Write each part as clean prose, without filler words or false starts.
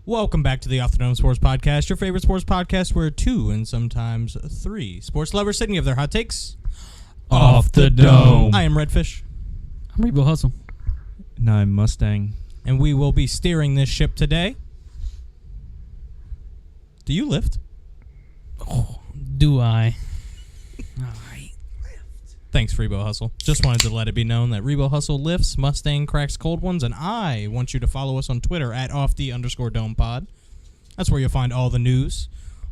Welcome back to the Off the Dome Sports Podcast, your favorite sports podcast where two and sometimes three sports lovers sit and give their hot takes off the dome. I am Redfish. I'm Rebo Hustle. And I'm Mustang. And we will be steering this ship today. Do you lift? Oh, do I? All right. Thanks, Rebo Hustle. Just wanted to let it be known that Rebo Hustle lifts, Mustang cracks cold ones, and I want you to follow us on Twitter at @OffThe_DomePod. That's where you'll find all the news,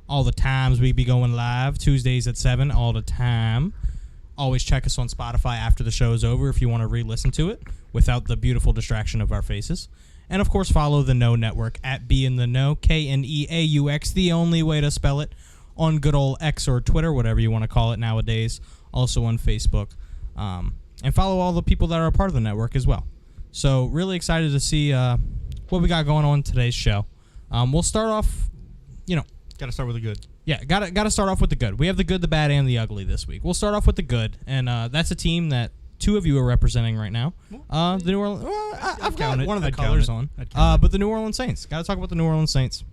all the times we be going live, Tuesdays at 7, all the time. Always check us on Spotify after the show is over if you want to re-listen to it without the beautiful distraction of our faces. And, of course, follow the Know Network at Be in the Know, KNEAUX, the only way to spell it, on good old X or Twitter, whatever you want to call it nowadays. Also on Facebook, and follow all the people that are a part of the network as well. So really excited to see what we got going on today's show. We'll start off, Got to start with the good. Yeah, got to start off with the good. We have the good, the bad, and the ugly this week. We'll start off with the good, and that's a team that two of you are representing right now. The New Orleans. I've got one of the colors on, but the New Orleans Saints. Got to talk about the New Orleans Saints.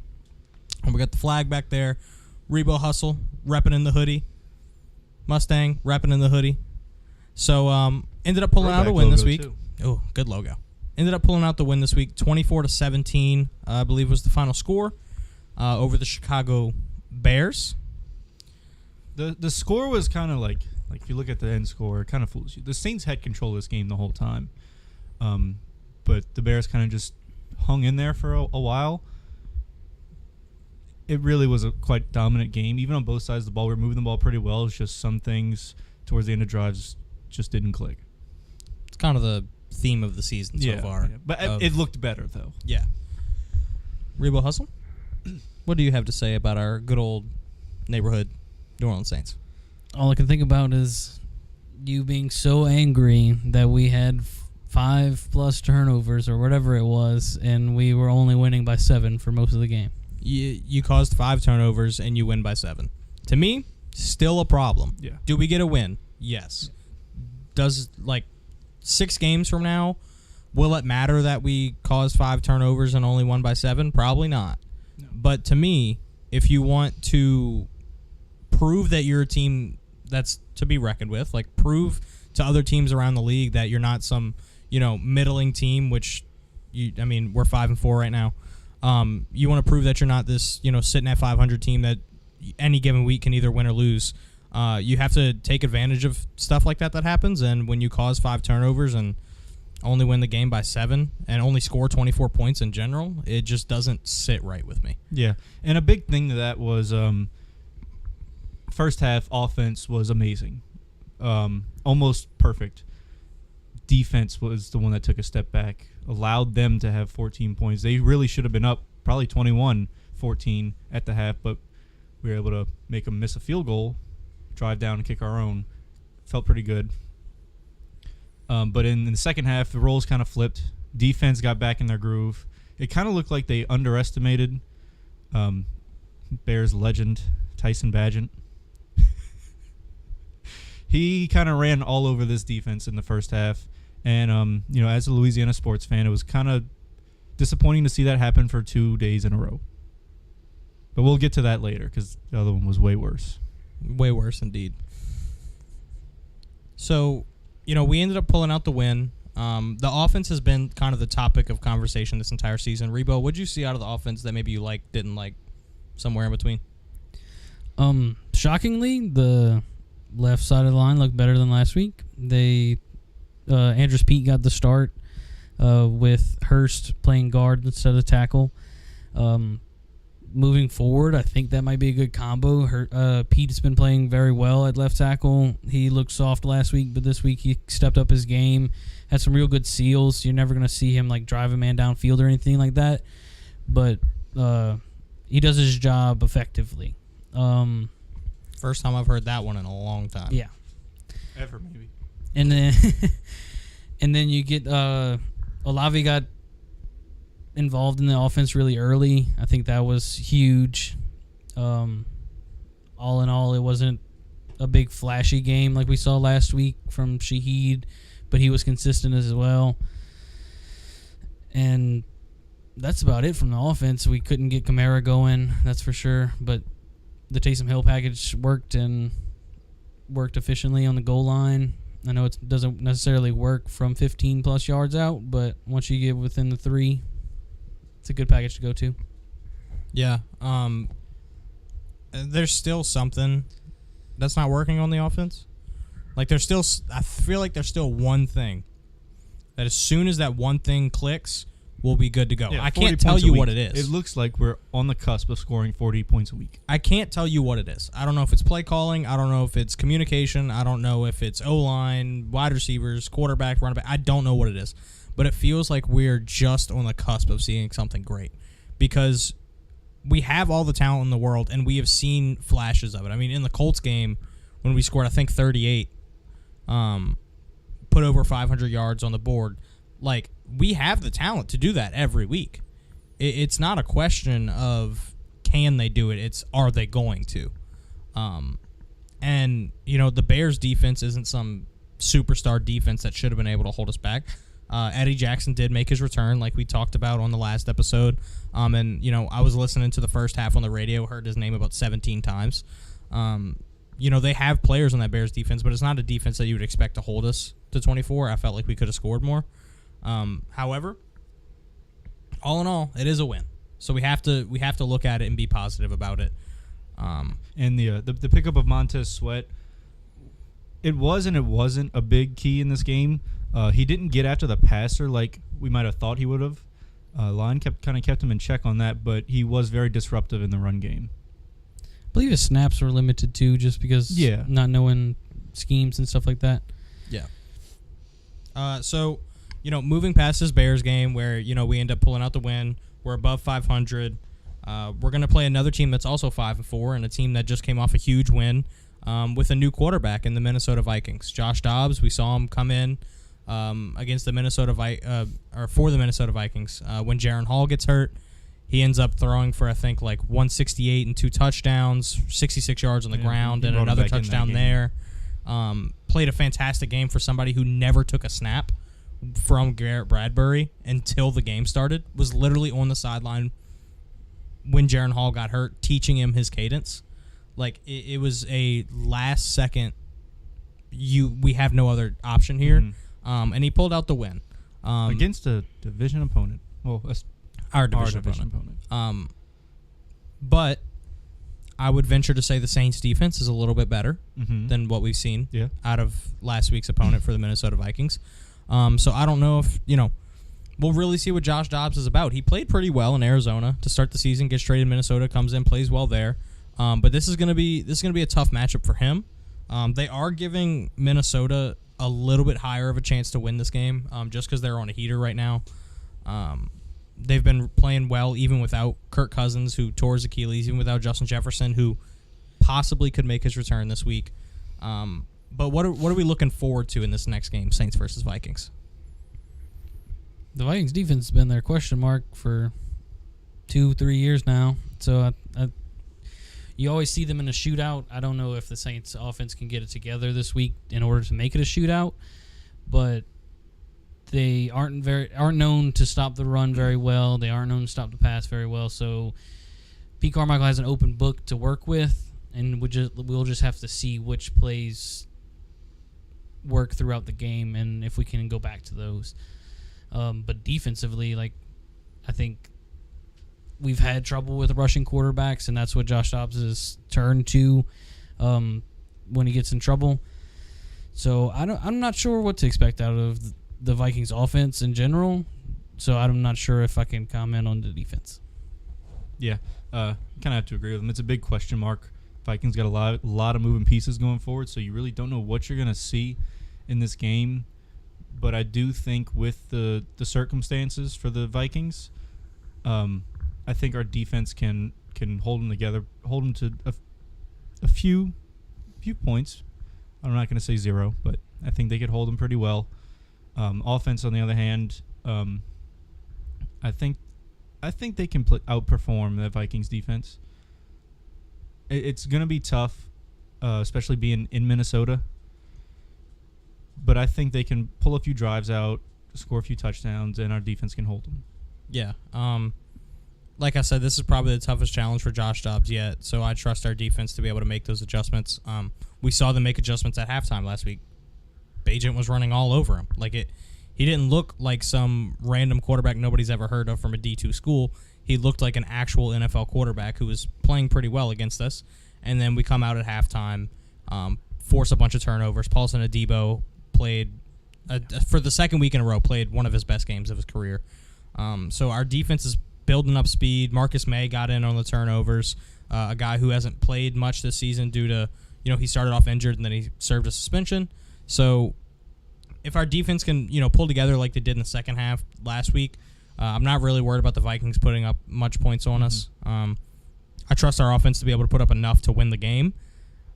And we got the flag back there. Rebo Hustle repping in the hoodie. Mustang repping in the hoodie. So ended up pulling out a win this week. Oh, good logo. Ended up pulling out the win this week. 24-17, I believe was the final score over the Chicago Bears. The score was kind of like if you look at the end score, it kind of fools you. The Saints had control of this game the whole time, but the Bears kind of just hung in there for a while. It really was a quite dominant game, even on both sides of the ball. We were moving the ball pretty well. It's just some things towards the end of drives just didn't click. It's kind of the theme of the season so far. Yeah. But it looked better, though. Yeah. Rebo Hustle, what do you have to say about our good old neighborhood New Orleans Saints? All I can think about is you being so angry that we had 5+ turnovers or whatever it was, and we were only winning by 7 for most of the game. You caused 5 turnovers and you win by 7. To me, still a problem. Yeah. Do we get a win? Yes. Does 6 games from now, will it matter that we caused 5 turnovers and only won by 7? Probably not. No. But to me, if you want to prove that you're a team that's to be reckoned with, prove to other teams around the league that you're not some, middling team, which we're 5-4 right now. You want to prove that you're not this, sitting at 500 team that any given week can either win or lose. You have to take advantage of stuff like that happens, and when you cause 5 turnovers and only win the game by 7 and only score 24 points in general, it just doesn't sit right with me. Yeah, and a big thing to that was first half offense was amazing, almost perfect. Defense was the one that took a step back, allowed them to have 14 points. They really should have been up probably 21-14 at the half, but we were able to make them miss a field goal, drive down and kick our own. Felt pretty good. But in the second half, the roles kind of flipped. Defense got back in their groove. It kind of looked like they underestimated Bears legend Tyson Bagent. He kind of ran all over this defense in the first half. And, as a Louisiana sports fan, it was kind of disappointing to see that happen for 2 days in a row. But we'll get to that later because the other one was way worse. Way worse, indeed. So, we ended up pulling out the win. The offense has been kind of the topic of conversation this entire season. Rebo, what did you see out of the offense that maybe you liked, didn't like, somewhere in between? Shockingly, the left side of the line looked better than last week. Andrus Peat got the start with Hurst playing guard instead of tackle. Moving forward, I think that might be a good combo. Pete has been playing very well at left tackle. He looked soft last week, but this week he stepped up his game, had some real good seals. You're never going to see him drive a man downfield or anything like that, but he does his job effectively. First time I've heard that one in a long time. Yeah. Ever, maybe. And then you get Olave got involved in the offense really early. I think that was huge. All in all, it wasn't a big flashy game like we saw last week from Shaheed, but he was consistent as well. And that's about it from the offense. We couldn't get Kamara going, that's for sure. But the Taysom Hill package worked efficiently on the goal line. I know it doesn't necessarily work from 15-plus yards out, but once you get within the 3, it's a good package to go to. Yeah. There's still something that's not working on the offense. Like, I feel like there's still one thing that as soon as that one thing clicks, we'll be good to go. Yeah, I 40 can't tell points a you week. what it is. It looks like we're on the cusp of scoring 40 points a week. I can't tell you what it is. I don't know if it's play calling. I don't know if it's communication. I don't know if it's O-line, wide receivers, quarterback, running back. I don't know what it is. But it feels like we're just on the cusp of seeing something great because we have all the talent in the world, and we have seen flashes of it. I mean, in the Colts game, when we scored, I think, 38, put over 500 yards on the board, like, we have the talent to do that every week. It's not a question of can they do it. It's are they going to. And, the Bears defense isn't some superstar defense that should have been able to hold us back. Eddie Jackson did make his return like we talked about on the last episode. And, I was listening to the first half on the radio, heard his name about 17 times. They have players on that Bears defense, but it's not a defense that you would expect to hold us to 24. I felt like we could have scored more. However, all in all, it is a win. So we have to look at it and be positive about it. And the pickup of Montez Sweat, it was and it wasn't a big key in this game. He didn't get after the passer like we might have thought he would have. Line kept him in check on that, but he was very disruptive in the run game. I believe his snaps were limited too, just because not knowing schemes and stuff like that. Yeah. So, moving past this Bears game where, we end up pulling out the win, we're above 500. We're going to play another team that's also 5-4 and a team that just came off a huge win with a new quarterback in the Minnesota Vikings. Josh Dobbs, we saw him come in against the for the Minnesota Vikings. When Jaron Hall gets hurt, he ends up throwing for, I think, like 168 and 2 touchdowns, 66 yards on the ground, and another touchdown there. Played a fantastic game for somebody who never took a snap from Garrett Bradbury until the game started. Was literally on the sideline when Jaron Hall got hurt, teaching him his cadence. Like, it was a last second, we have no other option here. Mm-hmm. And he pulled out the win. Against a division opponent. Well, our division opponent. But I would venture to say the Saints defense is a little bit better than what we've seen out of last week's opponent for the Minnesota Vikings. So I don't know if, we'll really see what Josh Dobbs is about. He played pretty well in Arizona to start the season, gets traded to Minnesota, comes in, plays well there. But this is gonna be a tough matchup for him. They are giving Minnesota a little bit higher of a chance to win this game, just because they're on a heater right now. They've been playing well even without Kirk Cousins, who tore his Achilles, even without Justin Jefferson, who possibly could make his return this week. But what are we looking forward to in this next game, Saints versus Vikings? The Vikings defense has been their question mark for 2-3 years now. So you always see them in a shootout. I don't know if the Saints offense can get it together this week in order to make it a shootout, but they aren't known to stop the run very well. They aren't known to stop the pass very well. So Pete Carmichael has an open book to work with, and we'll just have to see which plays work throughout the game and if we can go back to those. But defensively, I think we've had trouble with rushing quarterbacks, and that's what Josh Dobbs has turned to when he gets in trouble. So I'm not sure what to expect out of the Vikings offense in general. So I'm not sure if I can comment on the defense. Yeah, kind of have to agree with him. It's a big question mark. Vikings got a lot of moving pieces going forward, so you really don't know what you're going to see in this game. But I do think with the circumstances for the Vikings, I think our defense can hold them together, hold them to a few points. I'm not going to say 0, but I think they could hold them pretty well. Offense, on the other hand, I think they can outperform the Vikings defense. It's going to be tough, especially being in Minnesota. But I think they can pull a few drives out, score a few touchdowns, and our defense can hold them. Yeah. Like I said, this is probably the toughest challenge for Josh Dobbs yet, so I trust our defense to be able to make those adjustments. We saw them make adjustments at halftime last week. Bagent was running all over him. He didn't look like some random quarterback nobody's ever heard of from a D2 school. He looked like an actual NFL quarterback who was playing pretty well against us. And then we come out at halftime, force a bunch of turnovers. Paulson Adebo played, for the second week in a row, played one of his best games of his career. So our defense is building up speed. Marcus May got in on the turnovers, a guy who hasn't played much this season due to, he started off injured and then he served a suspension. So if our defense can, pull together like they did in the second half last week, I'm not really worried about the Vikings putting up much points on us. I trust our offense to be able to put up enough to win the game.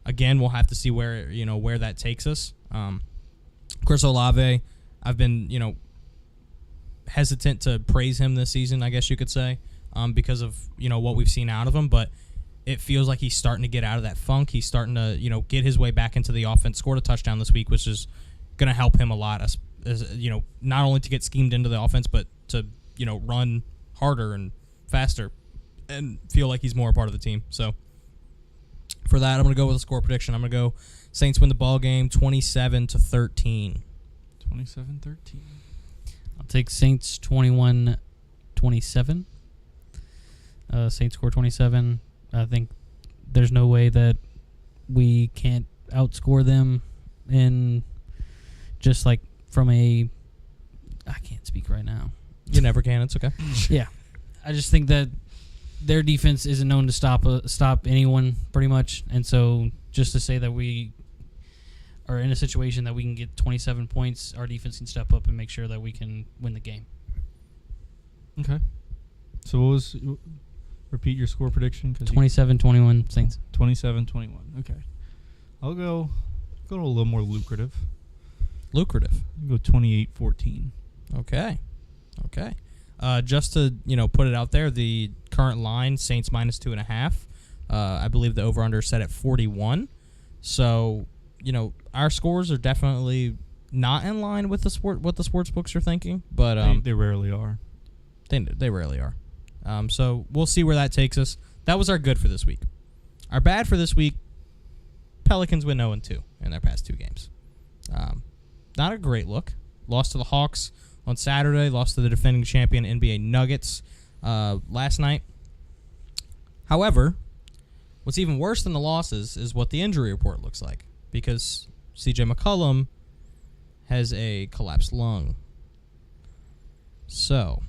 Again, we'll have to see where that takes us. Chris Olave, I've been, hesitant to praise him this season, I guess you could say, because of, what we've seen out of him, but it feels like he's starting to get out of that funk. He's starting to, get his way back into the offense, scored a touchdown this week, which is going to help him a lot, as not only to get schemed into the offense, but to, run harder and faster and feel like he's more a part of the team. So for that, I'm going to go with a score prediction. I'm going to go Saints win the ball game 27-13. 27-13. I'll take Saints 21-27. Saints score 27. I think there's no way that we can't outscore them in just like from a... I can't speak right now. You never can. It's okay. Yeah. I just think that their defense isn't known to stop anyone pretty much. And so just to say that we are in a situation that we can get 27 points, our defense can step up and make sure that we can win the game. Okay. So what was... Repeat your score prediction. 27-21 Saints. 27-21. Okay. I'll go a little more lucrative. Lucrative. I'll go 28-14. Okay. Just to put it out there, the current line Saints minus 2.5. I believe the over/under is set at 41. So our scores are definitely not in line with what the sports books are thinking, but they rarely are. They rarely are. So we'll see where that takes us. That was our good for this week. Our bad for this week, Pelicans win 0-2 in their past two games. Not a great look. Lost to the Hawks on Saturday. Lost to the defending champion NBA Nuggets last night. However, what's even worse than the losses is what the injury report looks like, because CJ McCollum has a collapsed lung. So,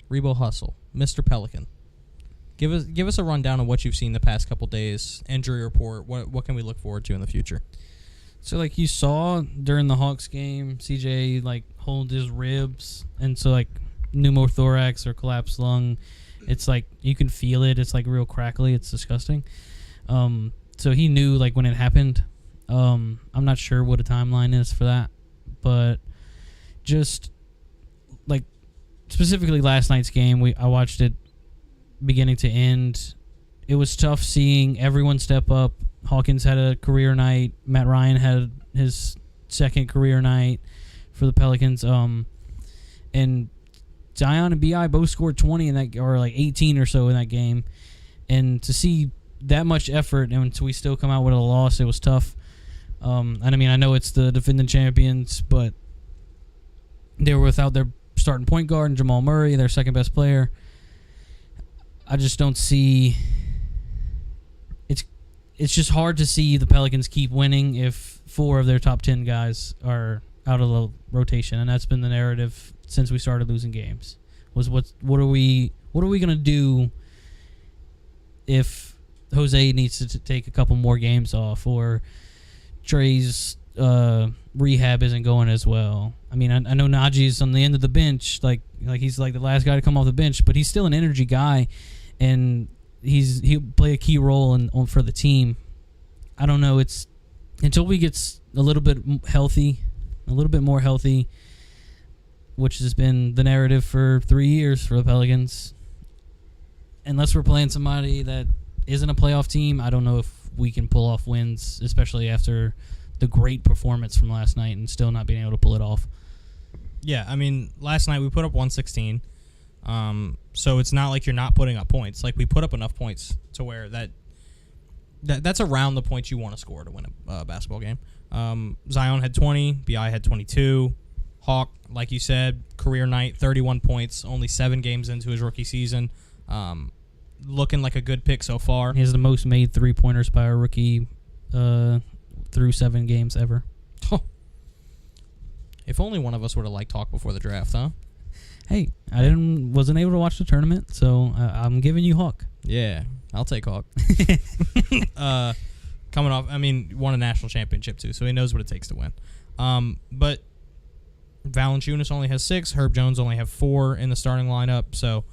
Rebo Hustle, Mr. Pelican, give us a rundown of what you've seen the past couple days. Injury report. What can we look forward to in the future? So like you saw during the Hawks game, CJ hold his ribs, and so pneumothorax or collapsed lung. It's you can feel it. It's real crackly. It's disgusting. So he knew when it happened. I'm not sure what a timeline is for that, but just specifically last night's game, I watched it beginning to end. It was tough seeing everyone step up. Hawkins had a career night. Matt Ryan had his second career night for the Pelicans. And Zion and B.I. both scored 20 in that, or 18 or so in that game. And to see that much effort and we still come out with a loss, it was tough. And I know it's the defending champions, but they were without their starting point guard and Jamal Murray, their second best player. I just don't see... It's just hard to see the Pelicans keep winning if 4 of their top 10 guys are out of the rotation, and that's been the narrative since we started losing games. What are we gonna do if Jose needs to take a couple more games off, or Trey's rehab isn't going as well? I know Najee's on the end of the bench, he's the last guy to come off the bench, but he's still an energy guy, and he'll play a key role for the team. I don't know. It's until we get a little bit more healthy, which has been the narrative for 3 years for the Pelicans. Unless we're playing somebody that isn't a playoff team, I don't know if we can pull off wins, especially after the great performance from last night and still not being able to pull it off. Yeah, last night we put up 116. So it's not like you're not putting up points. Like, we put up enough points to where that's around the points you want to score to win a basketball game. Zion had 20, BI had 22. Hawk, like you said, career night, 31 points, only 7 games into his rookie season. Looking like a good pick so far. He has the most made 3-pointers by a rookie through 7 games ever. If only one of us would have liked Hawk before the draft, huh? Hey, I wasn't able to watch the tournament, so I'm giving you Hawk. Yeah, I'll take Hawk. Coming off, I mean, won a national championship too, so he knows what it takes to win. But Valanciunas only has 6. Herb Jones only have 4 in the starting lineup, so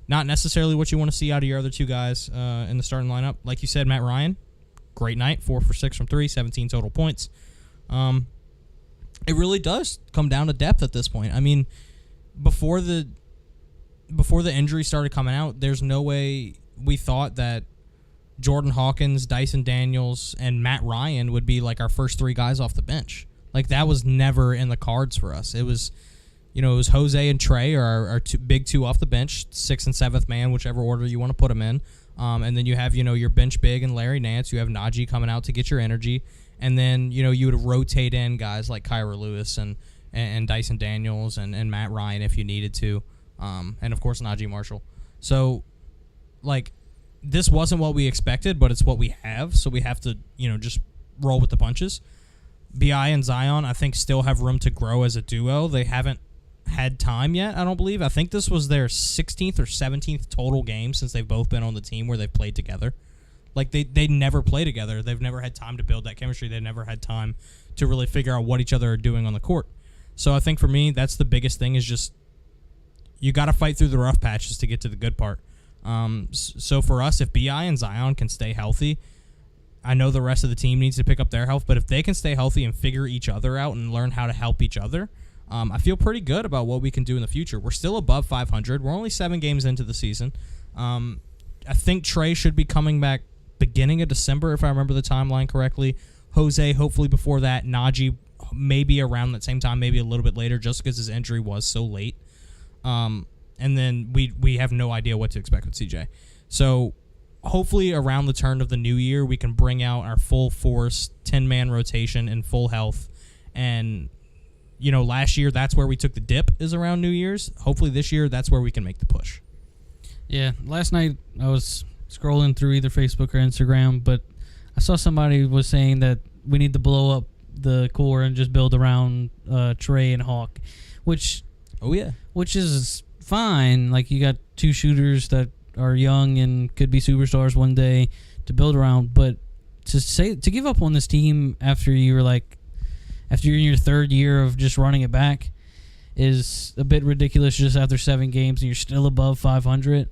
not necessarily what you want to see out of your other 2 guys in the starting lineup. Like you said, Matt Ryan, great night, 4 for 6 from 3, 17 total points. It really does come down to depth at this point. I mean, before the injury started coming out, there's no way we thought that Jordan Hawkins, Dyson Daniels, and Matt Ryan would be like our first 3 guys off the bench. Like, that was never in the cards for us. It was, it was Jose and Trey are our big 2 off the bench, 6th and 7th man, whichever order you want to put them in. And then you have, your bench big and Larry Nance. You have Najee coming out to get your energy. And then, you would rotate in guys like Kyra Lewis and Dyson Daniels and Matt Ryan if you needed to. And, of course, Najee Marshall. So, like, this wasn't what we expected, but it's what we have. So we have to, just roll with the punches. BI and Zion, I think, still have room to grow as a duo. They haven't had time yet, I don't believe. I think this was their 16th or 17th total game since they've both been on the team where they've played together. Like, they never play together. They've never had time to build that chemistry. They've never had time to really figure out what each other are doing on the court. So I think for me, that's the biggest thing, is just you got to fight through the rough patches to get to the good part. So for us, if BI and Zion can stay healthy, I know the rest of the team needs to pick up their health, but if they can stay healthy and figure each other out and learn how to help each other, I feel pretty good about what we can do in the future. We're still above 500. We're only 7 games into the season. I think Trey should be coming back beginning of December, if I remember the timeline correctly. Jose, hopefully before that. Najee, maybe around that same time, maybe a little bit later, just because his injury was so late. And then we have no idea what to expect with CJ. So hopefully around the turn of the new year, we can bring out our full force 10-man rotation in full health. And, last year, that's where we took the dip, is around New Year's. Hopefully this year, that's where we can make the push. Yeah, last night I was scrolling through either Facebook or Instagram, but I saw somebody was saying that we need to blow up the core and just build around Trey and Hawk, which is fine. Like, you got 2 shooters that are young and could be superstars one day to build around, but to give up on this team after you're in your 3rd year of just running it back is a bit ridiculous. Just after 7 games and you're still above 500.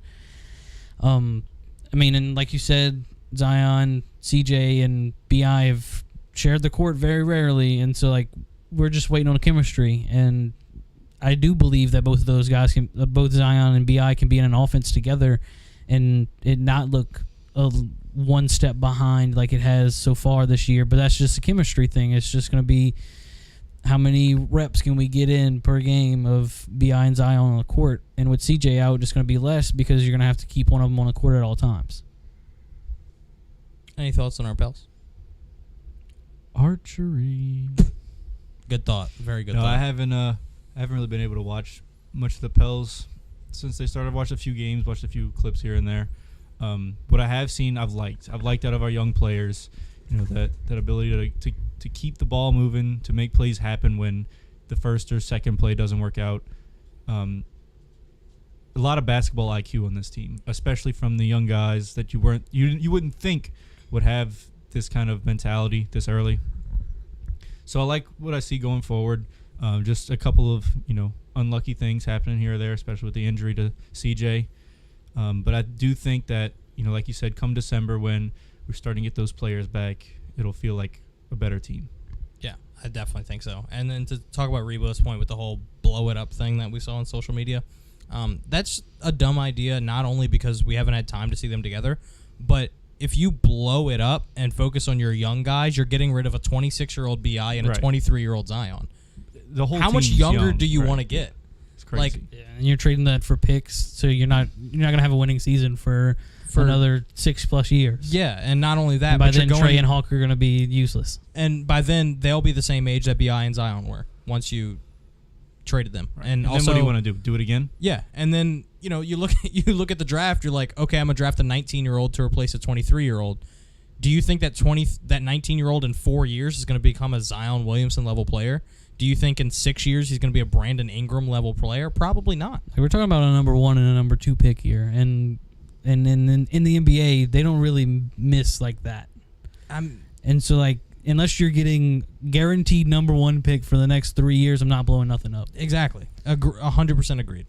And like you said, Zion, CJ, and BI have shared the court very rarely, and so we're just waiting on the chemistry. And I do believe that both of those guys both Zion and BI can be in an offense together, and it not look one step behind like it has so far this year. But that's just a chemistry thing. It's just going to be how many reps can we get in per game of BI and Zion on the court. And with CJ out, it's going to be less because you're going to have to keep one of them on the court at all times. Any thoughts on our Pels? Archery. Good thought. Very good No, thought. I haven't really been able to watch much of the Pels since they started. I've watched a few games, watched a few clips here and there. What I have seen, I've liked out of our young players, that ability to keep the ball moving, to make plays happen when the first or second play doesn't work out. A lot of basketball IQ on this team, especially from the young guys that you wouldn't think would have this kind of mentality this early. So I like what I see going forward. Just a couple of unlucky things happening here or there, especially with the injury to CJ. But I do think that like you said, come December when we're starting to get those players back, it'll feel like a better team. Yeah, I definitely think so. And then to talk about Rebo's point with the whole blow it up thing that we saw on social media, that's a dumb idea, not only because we haven't had time to see them together, but if you blow it up and focus on your young guys, you're getting rid of a 26-year-old BI and a 23-year-old Zion. The whole How much team's younger young, do you right. want to get? It's crazy. Yeah, and you're trading that for picks, so you're not gonna have a winning season for another 6+ years. Yeah, and not only that, And by but then you're going, Trey and Hulk are gonna be useless. and by then they'll be the same age that Bi and Zion were once you traded them. Right. And then also, what do you want to do? Do it again? yeah, and then you look at the draft, you're like, okay, I'm gonna draft a 19-year-old to replace a 23-year-old. Do you think that 19-year-old in 4 years is going to become a Zion Williamson level player? Do you think in 6 years he's going to be a Brandon Ingram level player? Probably not. Like, we're talking about a number 1 and a number 2 pick here, and in the NBA they don't really miss like that. And so like, unless you're getting guaranteed number 1 pick for the next 3 years, I'm not blowing nothing up. Exactly. 100% agreed.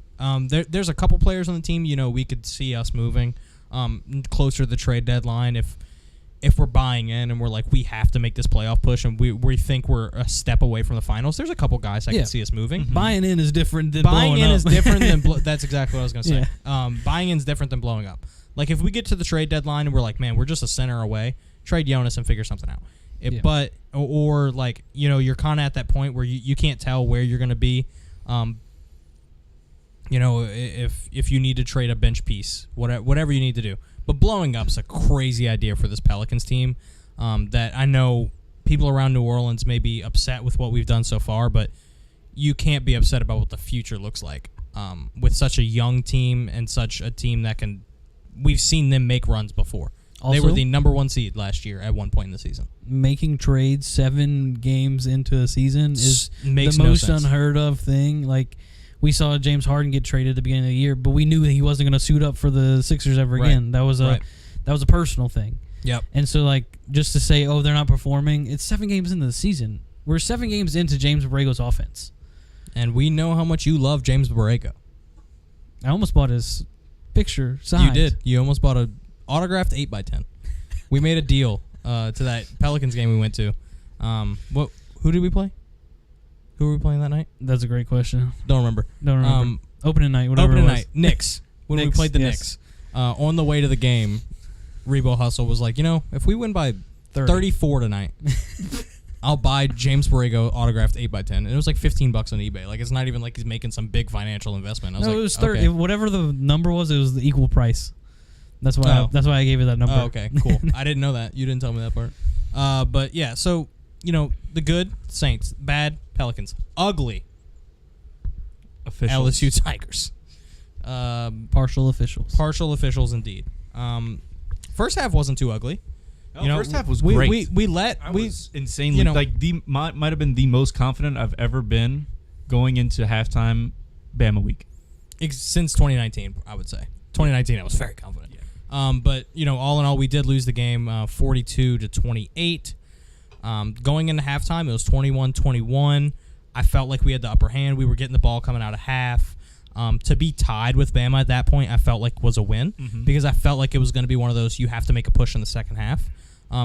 There's a couple players on the team, we could see us moving closer to the trade deadline if we're buying in and we're like, we have to make this playoff push and we think we're a step away from the finals. There's a couple guys I can see us moving. Mm-hmm. Buying in is different than buying blowing in up. is different than that's exactly what I was going to say. Yeah. Buying in is different than blowing up. Like if we get to the trade deadline and we're like, man, we're just a center away, trade Jonas and figure something out. But or like, you're kind of at that point where you can't tell where you're going to be. If you need to trade a bench piece, whatever you need to do. But blowing up's a crazy idea for this Pelicans team that I know people around New Orleans may be upset with what we've done so far, but you can't be upset about what the future looks like with such a young team and such a team that can – we've seen them make runs before. Also, they were the number 1 seed last year at one point in the season. Making trades 7 games into a season is Makes the no most sense. unheard of thing. Like, we saw James Harden get traded at the beginning of the year, but we knew that he wasn't going to suit up for the Sixers ever Right. again. That was a personal thing. Yep. And so, like, just to say, they're not performing, it's 7 games into the season. We're 7 games into James Borrego's offense. And we know how much you love James Borrego. I almost bought his picture signed. You did. You almost bought a autographed 8x10. We made a deal to that Pelicans game we went to. Who did we play? Who were we playing that night? That's a great question. Don't remember. Don't remember. Opening night, whatever Opening it was. night. Knicks. When we Knicks, played the yes. Knicks. On the way to the game, Rebo Hustle was like, if we win by 34 tonight, I'll buy James Borrego autographed 8x10. And it was like $15 on eBay. Like, it's not even like he's making some big financial investment. I was No, like, it was 30. okay. Whatever the number was, it was the equal price. That's why. That's why I gave you that number. Oh, okay, cool. I didn't know that. You didn't tell me that part. But yeah, so the good Saints, bad Pelicans, ugly Officials. LSU Tigers. Partial officials. Partial officials indeed. First half wasn't too ugly. First half was we, great. We let I we was insanely might have been the most confident I've ever been going into halftime Bama week. Since 2019, I would say 2019. I was very confident. Yeah. But all in all, we did lose the game 42-28. Going into halftime, it was 21-21. I felt like we had the upper hand. We were getting the ball coming out of half. To be tied with Bama at that point, I felt like was a win because I felt like it was going to be one of those you have to make a push in the second half.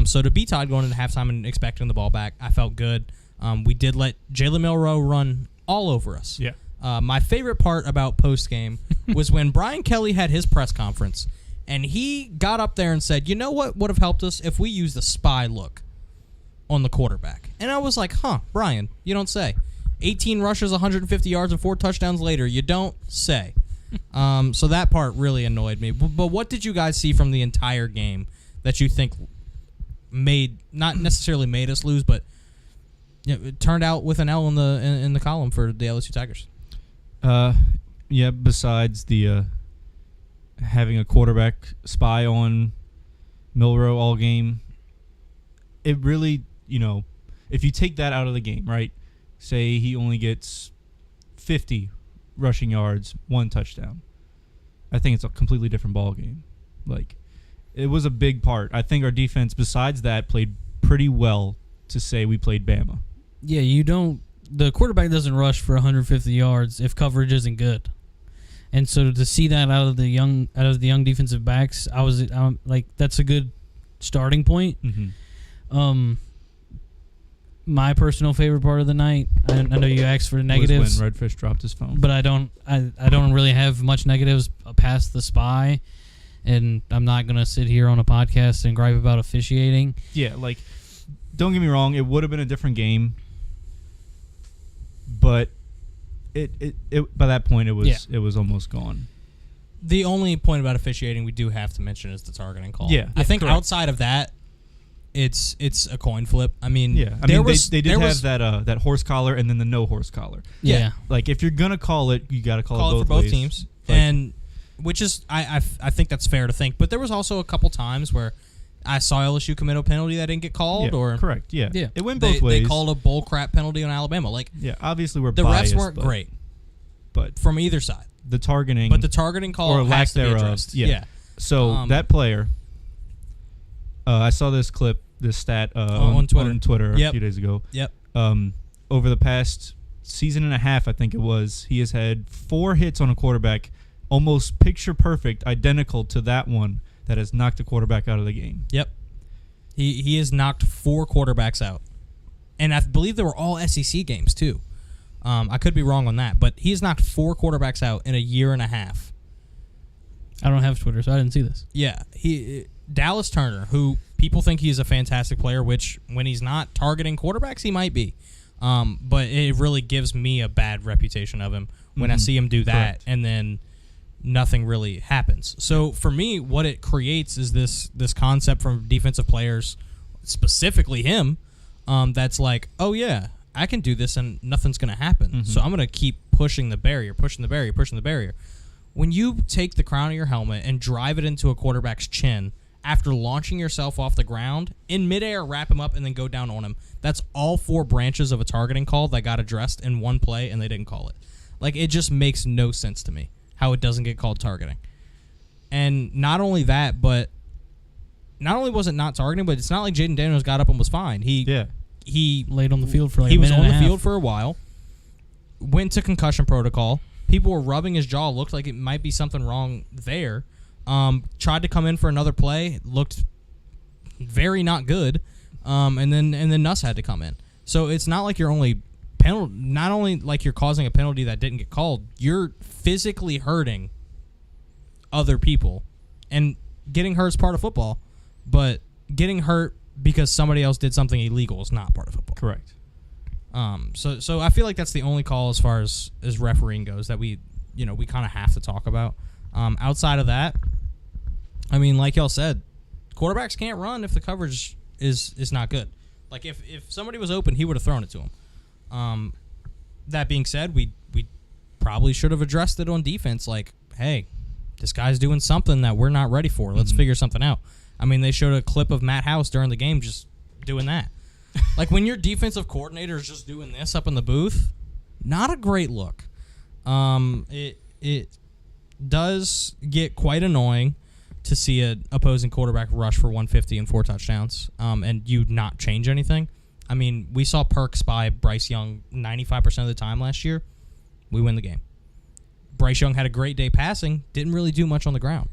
So to be tied going into halftime and expecting the ball back, I felt good. We did let Jalen Milroe run all over us. Yeah. My favorite part about post-game was when Brian Kelly had his press conference, and he got up there and said, you know what would have helped us if we used the spy look on the quarterback. And I was like, Brian, you don't say. 18 rushes, 150 yards, and 4 touchdowns later, you don't say. So that part really annoyed me. But what did you guys see from the entire game that you think not necessarily made us lose, but it turned out with an L in the column for the LSU Tigers? Besides the having a quarterback spy on Milroe all game, it really, if you take that out of the game, right? Say he only gets 50 rushing yards, 1 touchdown. I think it's a completely different ball game. Like, it was a big part. I think our defense, besides that, played pretty well to say we played Bama. Yeah, the quarterback doesn't rush for 150 yards if coverage isn't good. And so to see that out of the young defensive backs, I'm like, that's a good starting point. Mm-hmm. My personal favorite part of the night, I know you asked for negatives, was when Redfish dropped his phone. but I don't really have much negatives past the spy, and I'm not gonna sit here on a podcast and gripe about officiating. Yeah, like, don't get me wrong, it would have been a different game, but it by that point it was almost gone. The only point about officiating we do have to mention is the targeting call. Yeah. I think correct. outside of that, it's a coin flip. I mean, Yeah, I mean they did have that horse collar and then the no horse collar. Yeah. Like if you're gonna call it, you got to call it it for both ways. teams, Like- and which is I think that's fair to think. But there was also a couple times where I saw LSU commit a penalty that didn't get called, Yeah, or correct. Yeah, Yeah. it went they, both ways. they called a bull crap penalty on Alabama. Like Yeah, obviously we're the biased, refs weren't but, great but from either side, the targeting, but the targeting call or lack has to be thereof. addressed. Yeah. So that player, I saw this stat on Twitter. on Twitter Yep. a few days ago. Yep. Over the past season and a half, I think it was, he has had 4 hits on a quarterback, almost picture perfect, identical to that one that has knocked the quarterback out of the game. Yep. He has knocked 4 quarterbacks out, and I believe they were all SEC games too. I could be wrong on that, but he has knocked 4 quarterbacks out in a year and a half. I don't have Twitter, so I didn't see this. Yeah, Dallas Turner, who people think he's a fantastic player, which when he's not targeting quarterbacks, he might be. But it really gives me a bad reputation of him when I see him do that, Correct. and then nothing really happens. So for me, what it creates is this concept from defensive players, specifically him, that's like, oh yeah, I can do this and nothing's going to happen. So I'm going to keep pushing the barrier. When you take the crown of your helmet and drive it into a quarterback's chin after launching yourself off the ground, in midair, wrap him up, and then go down on him, that's all 4 branches of a targeting call that got addressed in one play, and they didn't call it. Like, it just makes no sense to me how it doesn't get called targeting. And not only that, but not only was it not targeting, but it's not like Jaden Daniels got up and was fine. He Laid on the field for like he a was minute on and the a half. field for a while, went to concussion protocol. People were rubbing his jaw. Looked like it might be something wrong there. Tried to come in for another play. Looked very not good. And then Nuss had to come in. So it's not like you're only not only like you're causing a penalty that didn't get called. You're physically hurting other people, and getting hurt is part of football. But getting hurt because somebody else did something illegal is not part of football. Correct. So I feel like that's the only call as far as refereeing goes that we kind of have to talk about. Outside of that, I mean, like y'all said, quarterbacks can't run if the coverage is not good. Like if somebody was open, he would have thrown it to him. That being said, we probably should have addressed it on defense. Like, hey, this guy's doing something that we're not ready for. Let's figure something out. I mean, they showed a clip of Matt House during the game just doing that. Like, when your defensive coordinator is just doing this up in the booth, not a great look. It does get quite annoying to see an opposing quarterback rush for 150 and 4 touchdowns, and you not change anything. I mean, we saw Perks by Bryce Young 95% of the time last year. We win the game. Bryce Young had a great day passing, didn't really do much on the ground.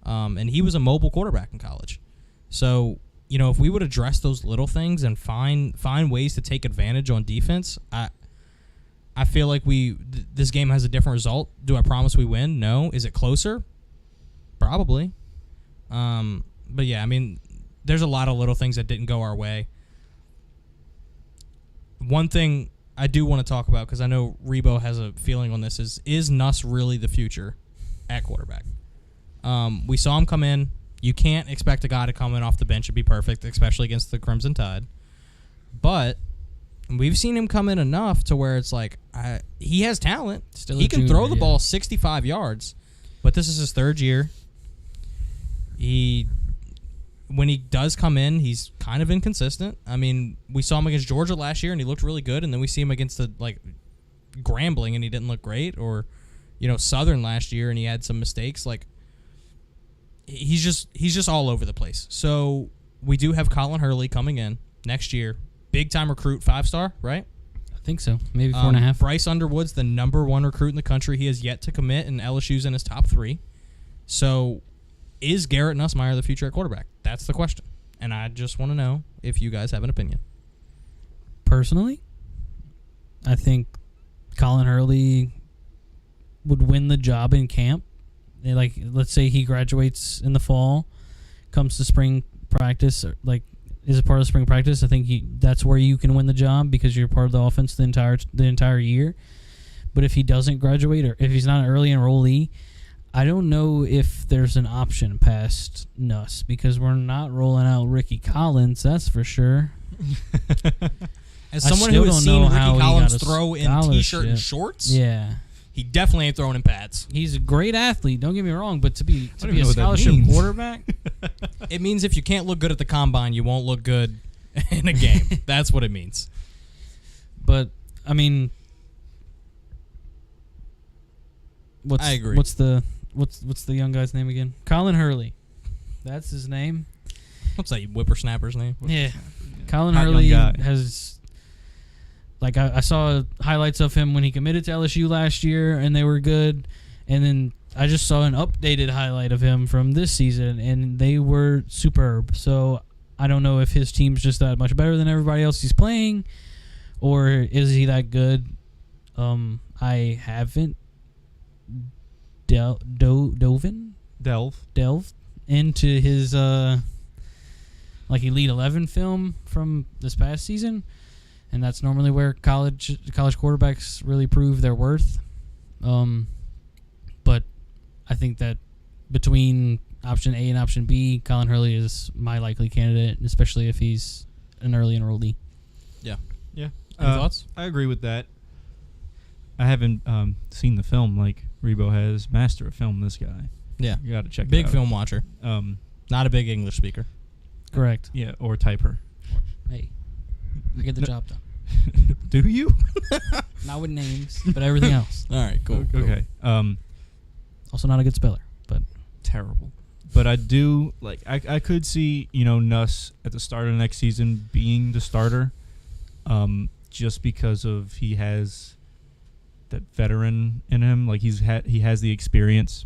And he was a mobile quarterback in college. So, if we would address those little things and find ways to take advantage on defense, I feel like this game has a different result. Do I promise we win? No. Is it closer? Probably. But yeah, I mean, there's a lot of little things that didn't go our way. One thing I do want to talk about, because I know Rebo has a feeling on this, is Nuss really the future at quarterback? We saw him come in. You can't expect a guy to come in off the bench and be perfect, especially against the Crimson Tide. But we've seen him come in enough to where it's like he has talent. Still He a can junior, throw the yeah. ball 65 yards, but this is his 3rd year. When he does come in, he's kind of inconsistent. I mean, we saw him against Georgia last year, and he looked really good, and then we see him against the Grambling, and he didn't look great, or Southern last year, and he had some mistakes. Like, he's just all over the place. So we do have Colin Hurley coming in next year, big time recruit, 5-star, right? I think so. Maybe 4.5. Bryce Underwood's the #1 recruit in the country. He has yet to commit, and LSU's in his top 3. So, is Garrett Nussmeier the future at quarterback? That's the question. And I just want to know if you guys have an opinion. Personally, I think Colin Hurley would win the job in camp. Like, let's say he graduates in the fall, comes to spring practice, or is a part of spring practice. I think that's where you can win the job because you're part of the offense the entire year. But if he doesn't graduate or if he's not an early enrollee, I don't know if there's an option past Nuss because we're not rolling out Ricky Collins, that's for sure. As I someone still who has don't seen know how Ricky he Collins got a throw in t-shirt and scholarship. shorts, Yeah. he definitely ain't throwing in pads. He's a great athlete, don't get me wrong, but to be don't a even know what that scholarship means. quarterback, It means if you can't look good at the combine, you won't look good in a game. That's what it means. but I mean I agree. What's the young guy's name again? Colin Hurley. That's his name. What's that whippersnapper's name? Yeah. Colin Hot young Hurley guy. has, like, I saw highlights of him when he committed to LSU last year, and they were good. And then I just saw an updated highlight of him from this season, and they were superb. So I don't know if his team's just that much better than everybody else he's playing, or is he that good? I haven't delved into his like Elite 11 film from this past season, and that's normally where college quarterbacks really prove their worth. But I think that between option A and option B, Colin Hurley is my likely candidate, especially if he's an early enrollee. Yeah. Yeah. Any thoughts? I agree with that. I haven't seen the film like Rebo has. Master of film, this guy. Yeah. You got to check Big it out. film watcher. Not a big English speaker. Correct. Yeah, or typer. Hey, I get the job done. Do you? Not with names, but everything else. All right, cool. Okay. Also not a good speller, but Terrible. But I do like. I could see Nuss at the start of next season being the starter, just because of he has that veteran in him. Like he has the experience.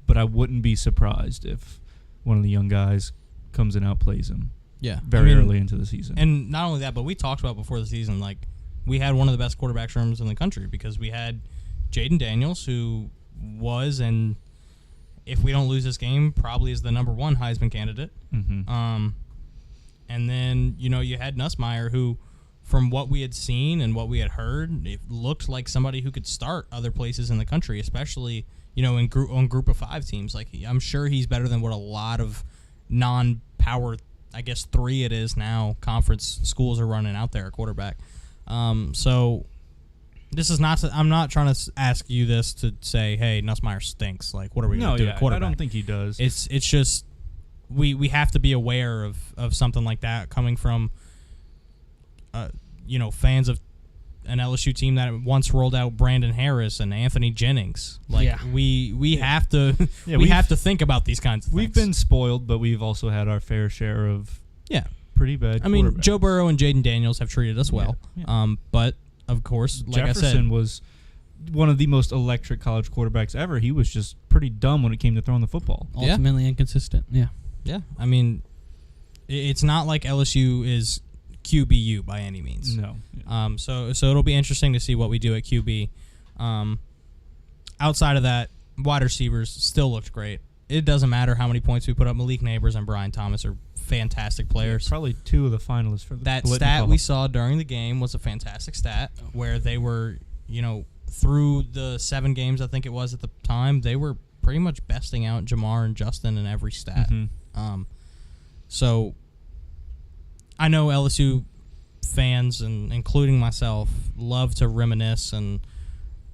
But I wouldn't be surprised if one of the young guys comes and outplays him. Yeah. Very early into the season. And not only that, but we talked about before the season, like, we had one of the best quarterback rooms in the country because we had Jaden Daniels, who was, and if we don't lose this game, probably is the number one Heisman candidate. Mm-hmm. And then, you had Nussmeier, who, from what we had seen and what we had heard, it looked like somebody who could start other places in the country, especially, on group of 5 teams. Like, I'm sure he's better than what a lot of non-power, I guess 3 it is now, conference schools are running out there at quarterback. So this is not. I'm not trying to ask you this to say, "Hey, Nussmeier stinks." Like, what are we going to do at quarterback? I don't think he does. It's just we have to be aware of something like that coming from fans of an LSU team that once rolled out Brandon Harris and Anthony Jennings. Like, Yeah. we have to Yeah, we have to think about these kinds of things. We've been spoiled, but we've also had our fair share of pretty bad. I mean, quarterbacks. Joe Burrow and Jaden Daniels have treated us well. Yeah. But of course, like Jefferson I said, was one of the most electric college quarterbacks ever. He was just pretty dumb when it came to throwing the football. Yeah. ultimately inconsistent. Yeah. yeah. I mean, it's not like LSU is QBU by any means. No. So it'll be interesting to see what we do at QB. Outside of that, wide receivers still looked great. It doesn't matter how many points we put up. Malik Neighbors and Brian Thomas are fantastic players. Probably 2 of the finalists for the That Biletnikoff. stat we saw during the game was a fantastic stat where they were, through the 7 games I think it was at the time, they were pretty much besting out Jamar and Justin in every stat. Mhm. So I know LSU fans, and including myself, love to reminisce and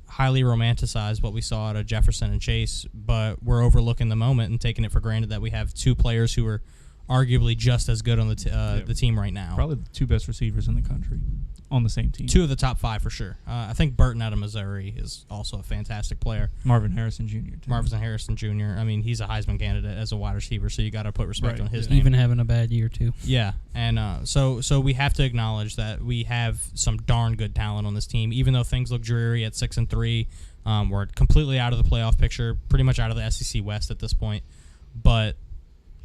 highly romanticize what we saw out of Jefferson and Chase, but we're overlooking the moment and taking it for granted that we have 2 players who are arguably just as good on the team right now. Probably the 2 best receivers in the country on the same team. 2 of the top 5 for sure. I think Burton out of Missouri is also a fantastic player. Marvin Harrison Jr. too. Marvin Harrison Jr. I mean, he's a Heisman candidate as a wide receiver, so you got to put respect Right. on his Yeah. name. Even having a bad year too. Yeah, and so we have to acknowledge that we have some darn good talent on this team. Even though things look dreary at 6-3, we're completely out of the playoff picture, pretty much out of the SEC West at this point. But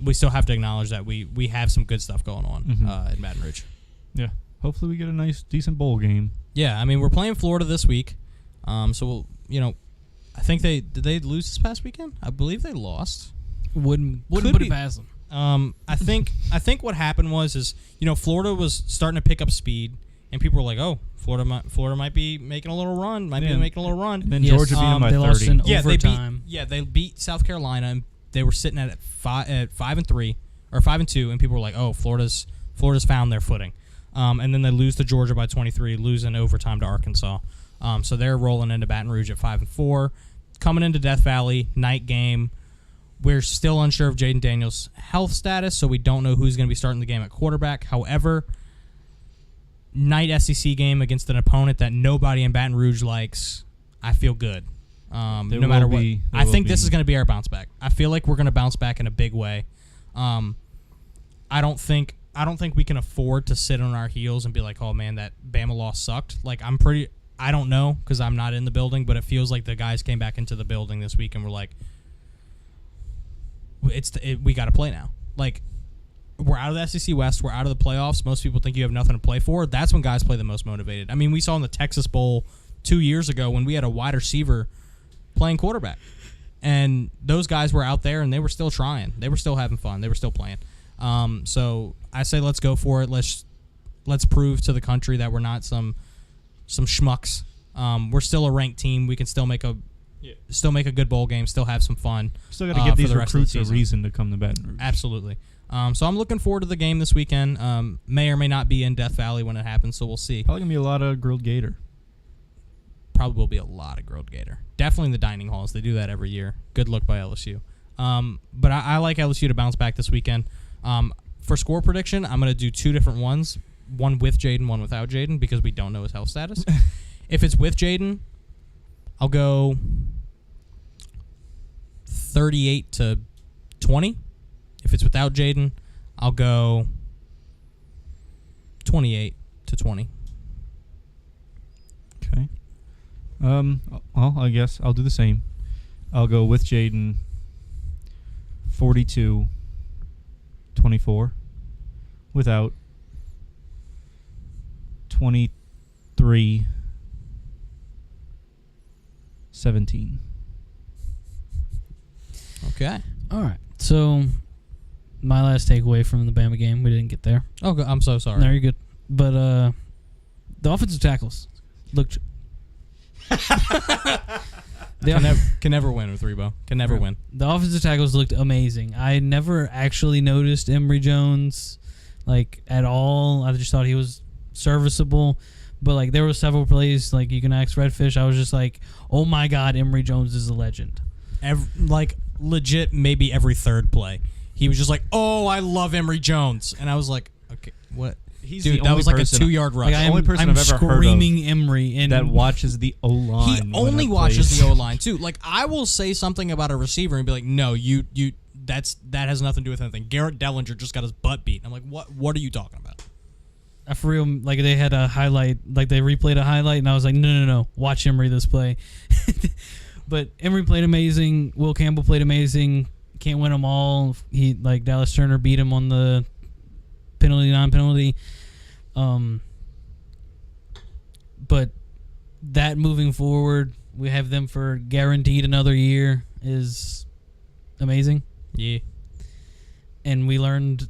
we still have to acknowledge that we have some good stuff going on Mhm. in Baton Rouge. Yeah. Hopefully we get a nice, decent bowl game. Yeah, I mean, we're playing Florida this week, so we'll, I think did they lose this past weekend? I believe they lost. Wouldn't Could put be- it past them. I think what happened was Florida was starting to pick up speed, and people were like, "Oh, Florida might be making a little run, And then Georgia beat them by they 30. lost in overtime. overtime. They beat South Carolina, and they were sitting at 5-3 or 5-2, and people were like, "Oh, Florida's found their footing." And then they lose to Georgia by 23, lose in overtime to Arkansas. So they're rolling into Baton Rouge at 5-4, coming into Death Valley night game. We're still unsure of Jaden Daniels' health status, so we don't know who's going to be starting the game at quarterback. However, night SEC game against an opponent that nobody in Baton Rouge likes, I feel good. No matter what. I think this is going to be our bounce back. I feel like we're going to bounce back in a big way. I don't think we can afford to sit on our heels and be like, "Oh man, that Bama loss sucked." Like I don't know because I'm not in the building, but it feels like the guys came back into the building this week and were like, we got to play now. Like, we're out of the SEC West. We're out of the playoffs. Most people think you have nothing to play for. That's when guys play the most motivated. I mean, we saw in the Texas Bowl 2 years ago when we had a wide receiver playing quarterback. And those guys were out there, and they were still trying. They were still having fun. They were still playing. So I say let's go for it. Let's prove to the country that we're not some schmucks. We're still a ranked team. We can still make a good bowl game, still have some fun. Still got to give these for the rest of the recruits a season. reason to come to Baton Rouge. Absolutely. So I'm looking forward to the game this weekend. May or may not be in Death Valley when it happens, so we'll see. Probably going to be a lot of grilled gator. Probably will be a lot of grilled gator. Definitely in the dining halls. They do that every year. Good look by LSU. But I like LSU to bounce back this weekend. For score prediction, I'm going to do two different ones. One with Jaden, one without Jaden, because we don't know his health status. If it's with Jaden, I'll go 38-20. If it's without Jaden, I'll go 28-20. Okay. Well, I guess I'll do the same. I'll go with Jaden 42-24. Without 23-17. Okay. All right. So, my last takeaway from the Bama game, we didn't get there. Oh, I'm so sorry. No, you're good. But the offensive tackles looked. Can never win with Rebo. Can never win. The offensive tackles looked amazing. I never actually noticed Emory Jones at all. I just thought he was serviceable. But there were several plays you can ask Redfish. I was just like, oh my God, Emory Jones is a legend. Legit, maybe every third play, he was just like, "Oh, I love Emory Jones," and I was like, "Okay, what?" He's Dude, the that only was like a person- 2-yard rush. the only person I'm I've ever heard of screaming Emory and that watches the O-line. He only watches the O-line too. I will say something about a receiver and be like, "No, you that has nothing to do with anything." Garrett Dellinger just got his butt beat. I'm like, "What are you talking about?" For real, they had a highlight, they replayed a highlight, and I was like, no, watch Emory this play. But Emory played amazing. Will Campbell played amazing. Can't win them all. He Dallas Turner beat him on the penalty, non-penalty. But that moving forward, we have them for guaranteed another year is amazing. Yeah. And we learned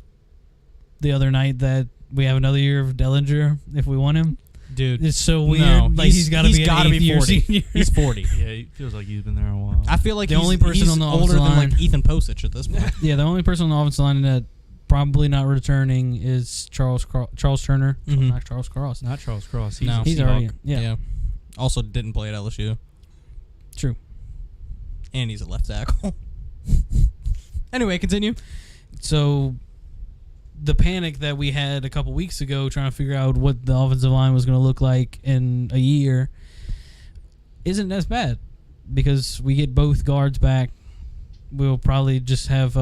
the other night that we have another year of Dellinger if we want him. Dude, It's so weird. no, He's got to be an eighth-year 40. senior. He's 40. Yeah, it feels like he's been there a while. I feel like The he's, only person he's on the older offensive than line. Ethan Posich at this point. Yeah, the only person on the offensive line that probably not returning is Charles Turner. Mhm. Not Charles Cross. Not Charles Cross. He's, No. a He's Seahawk. already yeah, Also didn't play at LSU, true. and he's a left tackle. Anyway, continue. So the panic that we had a couple weeks ago trying to figure out what the offensive line was going to look like in a year isn't as bad because we get both guards back. We'll probably just have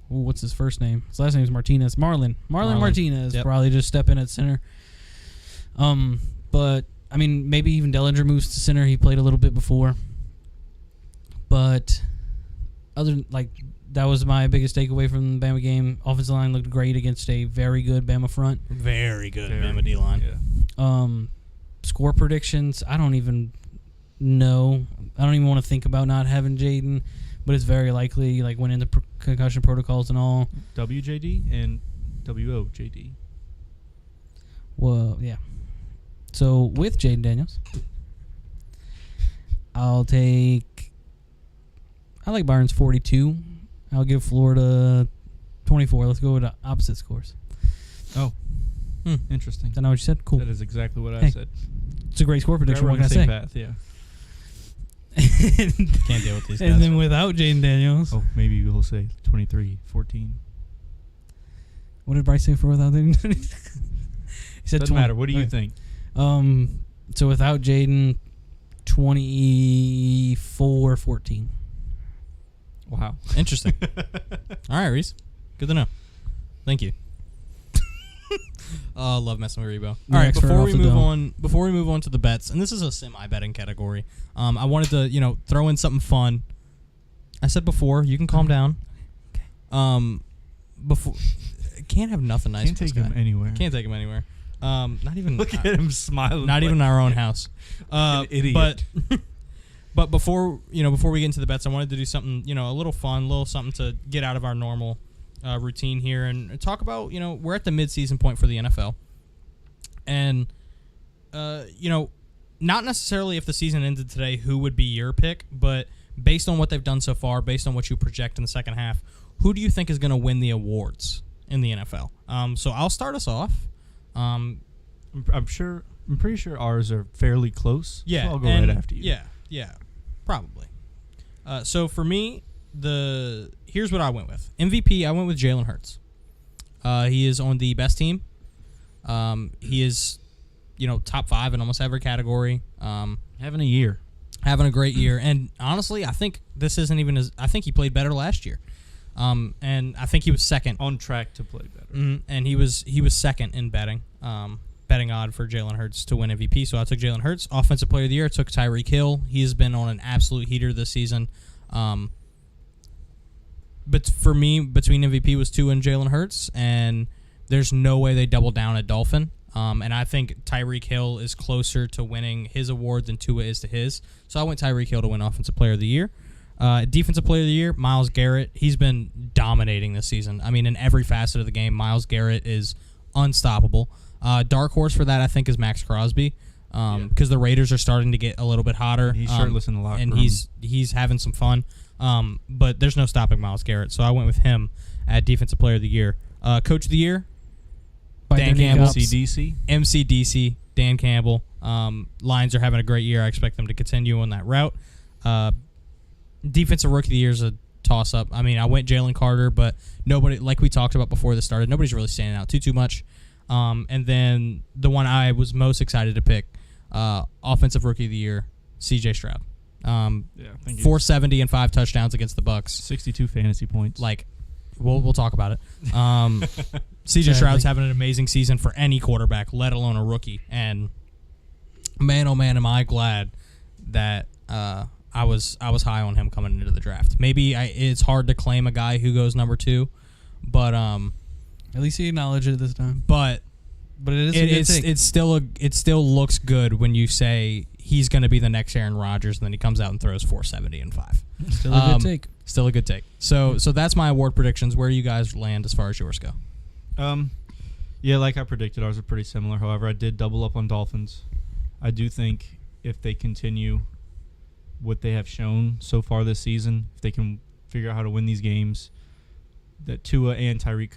what's his first name? His last name is Martinez. Marlon Martinez Yep. probably just step in at center. But I mean, maybe even Dellinger moves to center. He played a little bit before. But that was my biggest takeaway from the Bama game. Offensive line looked great against a very good Bama front. Very good Very- Bama D-line. Yeah. Score predictions, I don't even know. I don't even want to think about not having Jaden, but it's very likely, went into concussion protocols and all. WJD and WOJD. Well, yeah. So with Jaden Daniels, I like Barnes 42. I'll give Florida 24. Let's go with the opposite scores. Oh, Hmm. interesting. Is that not what you said? Cool. That is exactly what I Hey, said. It's a great score prediction. We're What on can I the say? same path, yeah. Can't deal with these guys. And then without Jaden Daniels, Oh, maybe we'll say 23-14. what did Bryce say for without Jaden Daniels? He said Doesn't 20. matter. What do you Okay. think? So without Jaden, 24-14. Wow. Interesting. All right, Reese. Good to know. Thank you. Love messing with Rebo. All Your right, expert before off we the move dome. on to the bets, and this is a semi-betting category. I wanted to, throw in something fun. I said before, you can calm down. Before can't have nothing nice. Can't for this take him guy. anywhere. Can't take him anywhere. Not even. Look at him smiling. Not even in like our own house. an idiot. But before we get into the bets, I wanted to do something, a little fun, a little something to get out of our normal routine here and talk about, we're at the midseason point for the NFL. And, not necessarily if the season ended today, who would be your pick, but based on what they've done so far, based on what you project in the second half, who do you think is going to win the awards in the NFL? So I'll start us off. I'm pretty sure ours are fairly close. Yeah, So I'll go and right after you. Yeah, probably. So for me, here's what I went with. MVP, I went with Jalen Hurts. He is on the best team. He is, top 5 in almost every category. Having a year. Having a great year, and honestly, I think this isn't even as. I think he played better last year. And I think he was second. On track to play better. And he was second in betting. Betting odd for Jalen Hurts to win MVP. So I took Jalen Hurts. Offensive Player of the Year, I took Tyreek Hill. He has been on an absolute heater this season. But for me, between MVP was Tua and Jalen Hurts, and there's no way they double down at Dolphin. And I think Tyreek Hill is closer to winning his award than Tua is to his. So I went Tyreek Hill to win Offensive Player of the Year. Defensive Player of the Year, Myles Garrett. He's been dominating this season. I mean, in every facet of the game, Myles Garrett is unstoppable. Dark horse for that, I think, is Max Crosby, because the Raiders are starting to get a little bit hotter. He's shirtless in the locker and room. he's having some fun. But there's no stopping Myles Garrett, so I went with him at Defensive Player of the Year. Coach of the Year, Dan Campbell. CDC. MCDC, Dan Campbell. Lions are having a great year. I expect them to continue on that route. Defensive Rookie of the Year is a toss-up. I mean, I went Jalen Carter, but nobody, like we talked about before this started, nobody's really standing out too much. And then the one I was most excited to pick, Offensive Rookie of the Year, C.J. Stroud. I think 470 and 5 touchdowns against the Bucks. 62 fantasy points. Like, we'll talk about it. C.J. Stroud's having an amazing season for any quarterback, let alone a rookie. And man, oh man, am I glad that I was high on him coming into the draft. Maybe it's hard to claim a guy who goes number 2, but At least he acknowledged it this time. but But it is a good take. it still looks good when you say he's going to be the next Aaron Rodgers, and then he comes out and throws 470 and 5. Still a good take. Still a good take. So that's my award predictions. Where do you guys land as far as yours go? Yeah, like I predicted, ours are pretty similar. However, I did double up on Dolphins. I do think if they continue what they have shown so far this season, if they can figure out how to win these games, that Tua and Tyreek could